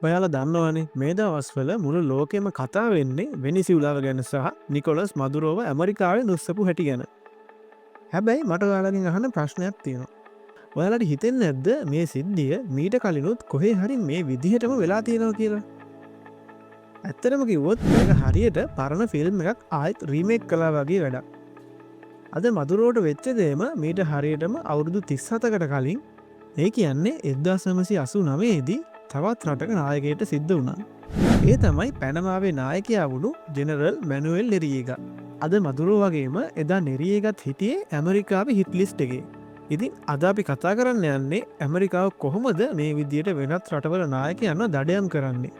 ඔයාලා දන්නවනේ මේ දවස්වල මුළු ලෝකෙම කතා වෙන්නේ වෙනිසියුලාව ගැන සහ නිකොලස් මදුරෝව ඇමරිකාවේ දුස්සපු හැටි ගැන. හැබැයි මට ඔයාලගෙන් අහන්න ප්‍රශ්නයක් තියෙනවා. ඔයාලට හිතෙන්නේ නැද්ද මේ සිද්ධිය මීට කලිනුත් කොහේ හරි මේ විදිහටම වෙලා තියෙනවා කියලා? ඇත්තටම කිව්වොත් මේක හරියට පරණ ෆිල්ම් එකක් ආයෙත් රීමේක් කළා වගේ වැඩක්. අද මදුරෝට වෙච්ච දේම මීට හරියටම අවුරුදු 37කට කලින් ඒ කියන්නේ 1989 දී තවත් රටක නායකයට සිද්ධ වුණා. ඒ තමයි පැනමාවේ නායකයා වුණු ජෙනරල් මැනුවෙල් නෙරියේගා. අද මදුරෝ වගේම එදා නෙරියේගත් හිටියේ ඇමරිකාවේ හිට් ලිස්ට් එකේ. ඉතින් අද අපි කතා කරන්න යන්නේ ඇමරිකාව කොහොමද මේ විදියට වෙනත් රටවල නායකයන්ව දඩයම් කරන්නේ.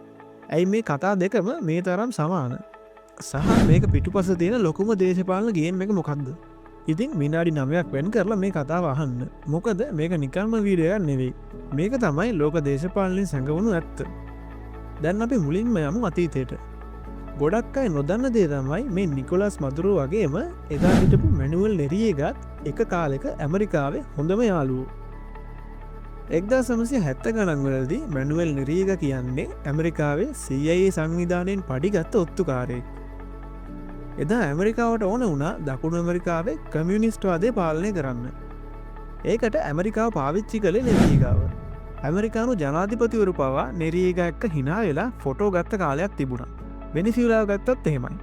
ඇයි මේ කතා දෙකම මේ තරම් සමාන? සහ මේක පිටුපස තියෙන ලොකුම දේශපාලන ගේම් එක මොකක්ද? ඉතින් විනාඩි 9ක් වෙන් කරලා මේ කතාව අහන්න. මොකද මේක නිකම්ම වීඩියෝ එකක් නෙවෙයි. මේක තමයි ලෝක දේශපාලනයෙන් සැඟවුණු ඇත්ත. දැන් අපි මුලින්ම යමු අතීතයට. ගොඩක් අය නොදන්න දේ තමයි මේ නිකොලස් මදුරෝ වගේම එදා හිටපු මැනුවෙල් නෙරියේගත් එක කාලෙක ඇමරිකාවේ හොඳම යාළුවෝ. 1970 ගණන් වලදී මැනුවෙල් නෙරියේගා කියන්නේ ඇමරිකාවේ CIA සංවිධානයෙන් පඩිගත්ත ඔත්තුකාරයෙක්. එදා ඇමරිකාවට ඕන වුණා දකුණු ඇමරිකාවේ කමියුනිස්ට්වාදය පාලනය කරන්න. ඒකට ඇමරිකාව පාවිච්චි කළේ නෙරියේගාව. ඇමරිකානු ජනාධිපතිවරු පවා නෙරියේගා එක්ක hina වෙලා ෆොටෝ ගත්ත කාලයක් තිබුණා. වෙනිසියුලාව ගත්තත් එහෙමයි.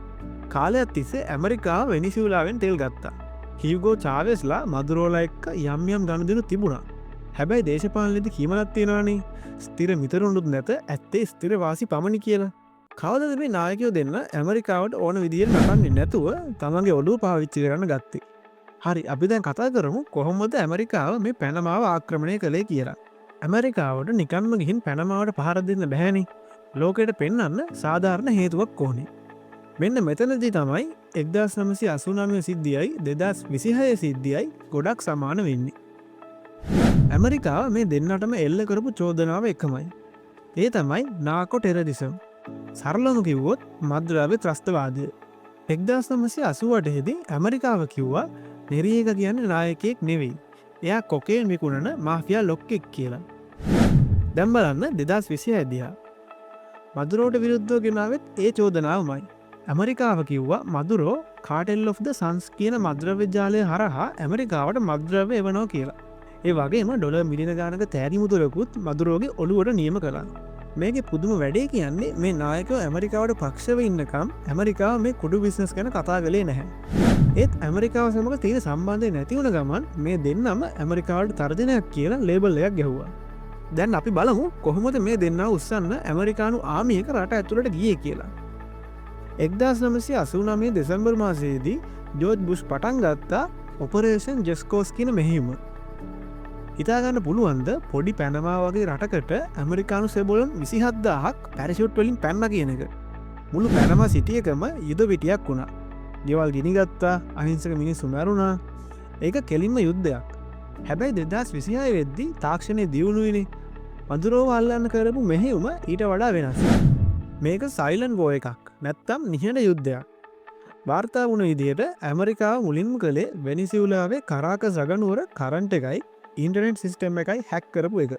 කාලයක් තිස්සේ ඇමරිකාව වෙනිසියුලාවෙන් තෙල් ගත්තා. හියුගෝ චාවෙස්ලා මදුරෝලා එක්ක යම් යම් ගනුදෙනු තිබුණා. හැබැයි දේශපාලනයේදී කීමනක් තියෙනවානේ ස්ථිර මිතුරුනුත් නැත ඇත්තේ ස්ථිර වාසි පමණි කියලා. කවදද මේ නායකයෝ දෙන්න ඇමරිකාවට ඕන විදිහට නටන්නේ නැතුව තමන්ගේ ඔළුව පාවිච්චි කරන්න ගත්තේ? හරි, අපි දැන් කතා කරමු කොහොමද ඇමරිකාව මේ පැනමාව ආක්‍රමණය කළේ කියලා. ඇමරිකාවට නිකන්ම ගිහින් පැනමාවට පහර දෙන්න බැහැනේ. ලෝකෙට පෙන්වන්න සාධාරණ හේතුවක් ඕනේ. මෙන්න මෙතනදී තමයි 1989 සිද්ධියයි 2026 සිද්ධියයි ගොඩක් සමාන වෙන්නේ. ඇමරිකාව මේ දෙන්නටම එල්ල කරපු චෝදනාව එකමයි. ඒ තමයි නාකෝ ටෙරරිසම්. සරලම කිව්වොත් මද්ද්‍රව්‍ය ත්‍රස්තවාදය. 1988 දී ඇමරිකාව කිව්වා නෙරියේගා කියන්නේ නායකයෙක් නෙවෙයි. එයා කොකේන් විකුණන මාෆියා ලොක්කෙක් කියලා. දැන් බලන්න 2026 දිහා. මදුරෝට විරුද්ධව ගෙනාවෙත් ඒ චෝදනාවමයි. ඇමරිකාව කිව්වා මදුරෝ කාටෙල් ඔෆ් ද සන්ස් කියන මද්ද්‍රව්‍ය ජාලය හරහා ඇමරිකාවට මද්ද්‍රව්‍ය එවනවා කියලා. ඒ වගේම ඩොලර් මිලියන ගානක තෑගි මුදලකුත් මදුරෝගේ ඔළුවට නියම කළා. මේකේ පුදුම වැඩේ කියන්නේ මේ නායකයෝ ඇමරිකාවට පක්ෂව ඉන්නකම් ඇමරිකාව මේ කුඩු බිස්නස් ගැන කතා කළේ නැහැ. ඒත් ඇමරිකාව සමග තියෙන සම්බන්ධය නැති වුණ ගමන් මේ දෙන්නම ඇමරිකාවට තර්ජනයක් කියලා ලේබල් එකක් ගැහුවා. දැන් අපි බලමු කොහොමද මේ දෙන්නා උස්සන්න ඇමරිකානු ආමියක රට ඇතුළට ගියේ කියලා. 1989 දෙසැම්බර් මාසයේදී ජෝර්ජ් බුෂ් පටන් ගත්තා ඔපරේෂන් ජෙස්කෝස් කියන මෙහෙයුම. හිතාගන්න පුළුවන්ද පොඩි පැනමා වගේ රටකට ඇමරිකානු සෙබොලන් 27000ක් පැරෂූට් වලින් පැනලා කියන එක. මුළු පැනමා සිටියකම යුද පිටියක් වුණා. ගෙවල් ගිනිගත්තා, අහිංසක මිනිස්සු මැරුණා. ඒක කෙලින්ම යුද්ධයක්. හැබැයි 2026 වෙද්දී තාක්ෂණය දියුණුවනේ. මදුරෝව අල්ලන්න කරපු මෙහෙයුම ඊට වඩා වෙනස්. මේක සයිලන්ට් වෝ එකක්. නැත්තම් නිහඬ යුද්ධයක්. වාර්තා වුණ විදිහට ඇමරිකාව මුලින්ම කළේ වෙනිසියුලාවේ කරාකස් රගනුවර කරන්ට් එකයි ඉන්ටර්නෙට් සිස්ටම් එකයි හැක් කරපු එක.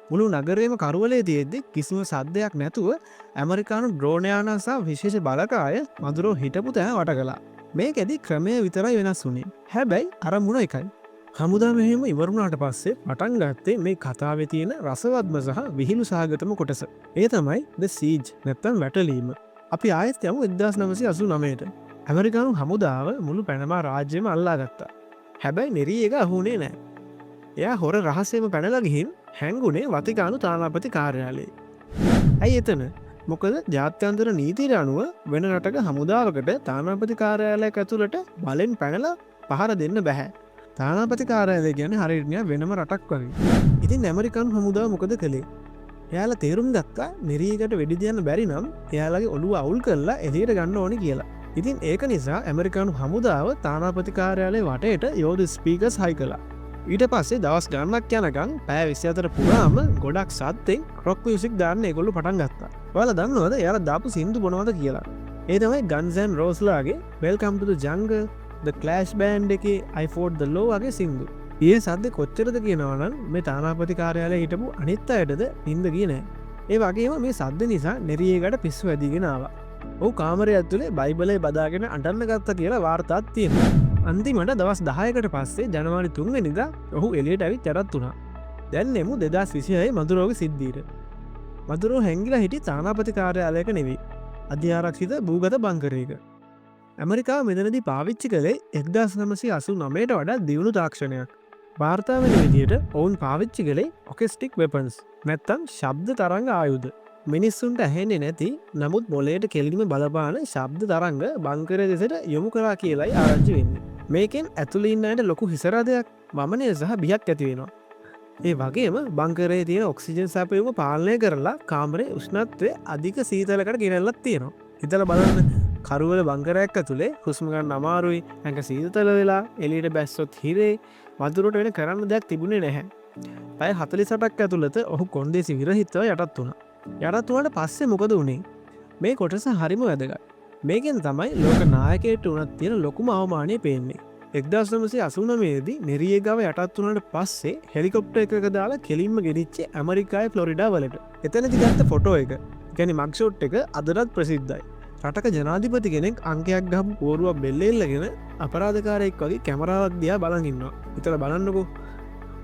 මුළු නගරේම කරවලේ තියෙද්දි කිසිම සද්දයක් නැතුව ඇමරිකානු ඩ්‍රෝන් යාන සහ විශේෂ බලකාය මදුරෝ හිටපු තැන වට කළා. මේකෙදි ක්‍රමය විතරයි වෙනස් වුණේ. හැබැයි අරමුණ එකයි. හමුදා මෙහෙම ඉවරුණාට පස්සේ පටන් ගත්තේ මේ කතාවේ තියෙන රසවත්ම සහ විහිළු සහගතම කොටස. ඒ තමයි ද සීජ් නැත්තම් වැටලීම. අපි ආයෙත් යමු 1989ට. ඇමරිකානු හමුදාව මුළු පැනමා රාජ්‍යයම අල්ලා ගත්තා. හැබැයි නෙරියේගා අහුනේ නැහැ. එයා හොර රහසේම පැනලා ගිහින් හැංගුනේ වතිකානු තානාපති කාර්යාලයේ. ඇයි එතන? මොකද ජාත්‍යන්තර නීතියට අනුව වෙන රටක හමුදාවකට තානාපති කාර්යාලයක් ඇතුළට බලෙන් පැනලා පහර දෙන්න බෑ. තානාපති කාර්යාලය කියන්නේ හරියට නිකන් වෙනම රටක් වගේ. ඉතින් ඇමරිකානු හමුදාව මොකද කළේ? එයාලා තේරුම් ගත්තා නෙරියේගාට වෙඩි තියන්න බැරි නම් එයාලගේ ඔළුව අවුල් කරලා එළියට ගන්න ඕනේ කියලා. ඉතින් ඒක නිසා ඇමරිකානු හමුදාව තානාපති කාර්යාලයේ වටේට යෝධ ස්පීකර්ස් හයි කළා. ඊට පස්සේ දවස් ගණනක් යනකම් පැය 24 පුරාම ගොඩක් සද්දෙන් රොක් මියුසික් දාන්න ඒගොල්ලෝ පටන් ගත්තා. ඔයාලා දන්නවද එයාලා දාපු සින්දු මොනවද කියලා? ඒ තමයි Guns N' Rosesලාගේ Welcome to the Jungle, The Clash Band එකේ I Fought the Law වගේ සින්දු. ඒ සද්ද කොච්චරද කියනවනම් මේ තානාපති කාර්යාලයේ හිටපු අනිත් අයටද නිින්ද ගියේ නැහැ. ඒ වගේම මේ සද්ද නිසා නෙරියකට පිස්සු ඇදිගෙනවා. ඔහු කාමරය ඇතුළේ බයිබලය බදාගෙන අටන්න ගත්ත කියලා වාර්තාත් තියෙනවා. අන්තිමට දවස් 10කට පස්සේ ජනවාරි 3 වෙනිදා ඔහු එළියට ඇවිත් යටත් වුණා. දැන් එමු 2026 මදුරෝගේ සිද්ධියට. මදුරෝ හැංගිලා හිටි තානාපති කාර්යාලයක නෙවෙයි. අධ්‍යාරක්ෂිත භූගත බංකරයක. ඇමරිකාව මෙතනදී පාවිච්චි කළේ 1989ට වඩා දියුණු තාක්ෂණයක්. වාර්තා වෙන විදියට ඔවුන් පාවිච්චි කළේ ඔකෙස්ටික් වෙපන්ස් නැත්තම් ශබ්ද තරංග ආයුධ. මිනිස්සුන්ට ඇහෙන්නේ නැති නමුත් මොලේට කෙලිම බලපාන ශබ්ද තරංග බංකරය දෙසට යොමු කරා කියලයි ආරංචි වෙන්නේ. මේකෙන් ඇතුළේ ඉන්න අයට ලොකු හිසරදයක් වමනය සහ බියක් ඇති වෙනවා. ඒ වගේම බංකරයේ තියෙන ඔක්සිජන් සැපයුම පාලනය කරලා කාමරේ උෂ්ණත්වය අධික සීතලකට ගෙනල්ලත් තියෙනවා. හිතලා බලන්න කරුවල බංකරයක් ඇතුලේ හුස්ම ගන්න අමාරුයි, ඇඟ සීතල වෙලා එළියට බැස්සොත් හිරේ වතුරට වෙන කරන්න දෙයක් තිබුණේ නැහැ. පැය 48ක් ඇතුළත ඔහු කොන්දේසි විරහිතව යටත් වුණා. යටත් වුණාට පස්සේ මොකද වුනේ? මේ කොටස හරිම වැදගත්. මේකෙන් තමයි ලෝක නායකයෙක්ට උනත් තියෙන ලොකුම අවමානය පේන්නේ. 1989 දී නෙරියේගාව යටත් වුණාට පස්සේ හෙලිකොප්ටර් එකක දාලා කෙලින්ම ගෙනිච්චේ ඇමරිකාවේ ෆ්ලොරිඩා වලට. එතනදි ගත්ත ෆොටෝ එක, කියන්නේ මග් ෂොට් එක අදටත් ප්‍රසිද්ධයි. රටක ජනාධිපති කෙනෙක් අංකයක් ගහපු පෝරුවක් බෙල්ලේ ඉල්ලගෙන අපරාධකාරයෙක් වගේ කැමරාවක් දිහා බලන් ඉන්නවා. හිතලා බලන්නකෝ.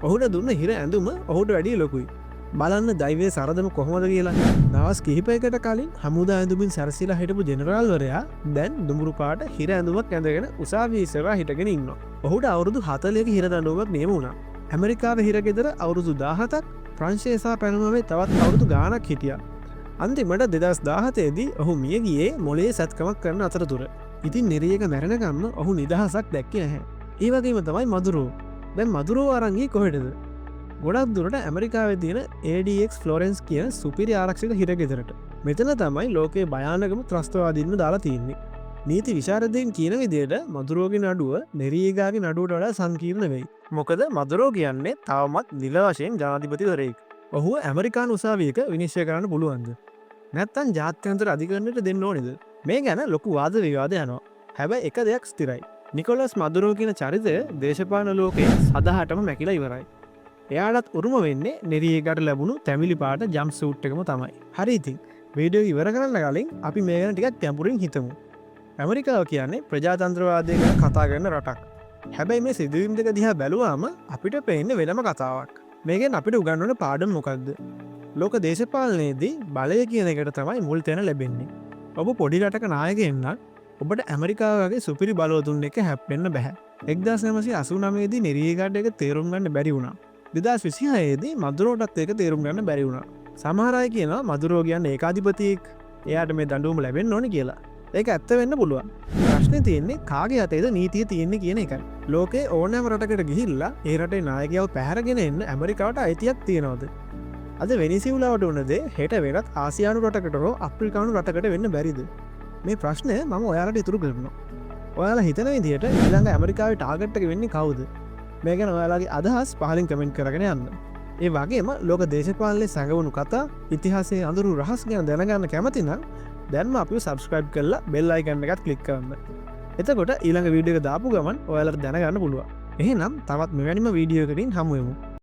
ඔහුට දුන්න හිර ඇඳුම ඔහුට වැඩිය ලොකුයි. බලන්න දෛවයේ සරදම කොහොමද කියලා. දවස් කිහිපයකට කලින් හමුදා ඇඳුමින් සැරසිලා හිටපු ජෙනරාල්වරයා දැන් දුඹුරු පාට හිර ඇඳුමක් ඇඳගෙන උසාවියේ ඉස්සරහා හිටගෙන ඉන්නවා. ඔහුට අවුරුදු 40ක හිර දඬුවමක් නියම වුණා. ඇමරිකාවේ හිර ගෙදර අවුරුදු 17ක්, ප්‍රංශයේ සහ පැනමවේ තවත් අවුරුදු ගාණක් හිටියා. අන්තිමට 2017 දී ඔහු මිය ගියේ මොලේ සැත්කමක් කරන අතරතුර. ඉතින් නෙරියක මැරෙනකම්ම ඔහු නිදහසක් දැක්කේ නැහැ. ඒ වගේම තමයි මදුරෝ. දැන් මදුරෝ අරන් ගියේ කොහෙටද? ගොඩක් දුරට ඇමරිකාවේ තියෙන ADX ෆ්ලොරන්ස් කියන සුපිරි ආරක්ෂිත හිර ගෙදරට. මෙතන තමයි ලෝකයේ භයානකම ත්‍රස්තවාදීන්ව දාලා තියෙන්නේ. නීති විශාරදයන් කියන විදිහට මදුරෝගේ නඩුව නෙරියේගාගේ නඩුවට වඩා සංකීර්ණ වෙයි. මොකද මදුරෝ කියන්නේ තවමත් නිල වශයෙන් ජනාධිපතිවරයෙක්. ඔහු ඇමරිකානු උසාවියක විනිශ්චය කරන්න පුළුවන්ද? නැත්තම් ජාත්‍යන්තර අධිකරණයට දෙන්න ඕනේද? මේ ගැන ලොකු වාද විවාද යනවා. හැබැයි එක දෙයක් ස්ථිරයි. නිකොලස් මදුරෝ කියන චරිතය දේශපාලන ලෝකයේ සදාහටම මැකිලා ඉවරයි. එයාටත් උරුම වෙන්නේ නෙරියේගාට ලැබුණු තැමිලි පාට ජම්ප් සූට් එකම තමයි. හරි ඉතින් වීඩියෝ ඉවර කරන්න කලින් අපි මේ ගැන ටිකක් ගැඹුරින් හිතමු. ඇමරිකාව කියන්නේ ප්‍රජාතන්ත්‍රවාදය ගැන කතා කරන රටක්. හැබැයි මේ සිදුවීම් දෙක දිහා බැලුවාම අපිට පේන්නේ වෙනම කතාවක්. මේකෙන් අපිට උගන්වන පාඩම මොකක්ද? ලෝක දේශපාලනයේදී බලය කියන එකට තමයි මුල් තැන ලැබෙන්නේ. ඔබ පොඩි රටක නායකයෙක් නම් ඔබට ඇමරිකාව වගේ සුපිරි බලවතුන් එක හැප්පෙන්න බෑ. 1989 දී නෙරියේගාට එක තේරුම් ගන්න බැරි වුණා. 2026 දී මදුරෝටත් ඒක තේරුම් ගන්න බැරි වුණා. සමහර අය කියනවා මදුරෝ කියන්නේ ඒකාධිපතියෙක්, එයාට මේ දඬුවම ලැබෙන්න ඕනේ කියලා. ඒක ඇත්ත වෙන්න පුළුවන්. ප්‍රශ්නේ තියෙන්නේ කාගේ අතේද නීතිය තියෙන්නේ කියන එකයි. ලෝකේ ඕනෑම රටකට ගිහිල්ලා ඒ රටේ නායකයව පැහැරගෙන එන්න ඇමරිකාවට අයිතියක් තියනවද? අද වෙනිසියුලාවට වුණ දේ හෙට වෙනත් ආසියානු රටකට හෝ අප්‍රිකානු රටකට වෙන්න බැරිද? මේ ප්‍රශ්නය මම ඔයාලට ඉතුරු කරනවා. ඔයාලා හිතන විදිහට ඊළඟ ඇමරිකාවේ ටාගට් එක වෙන්නේ කවුද? මේ ගැන ඔයාලගේ අදහස් පහලින් කමෙන්ට් කරගෙන යන්න. ඒ වගේම ලෝක දේශපාලනයේ සැඟවුණු කතා, ඉතිහාසයේ අඳුරු රහස් ගැන දැනගන්න කැමති නම් දැන්ම අපිව සබ්ස්ක්‍රයිබ් කරලා බෙල් අයිකන් එකත් ක්ලික් කරන්න. එතකොට ඊළඟ වීඩියෝ එක දාපු ගමන් ඔයාලට දැනගන්න පුළුවන්. එහෙනම් තවත් මෙවැනිම වීඩියෝ එකකින් හමු වෙමු.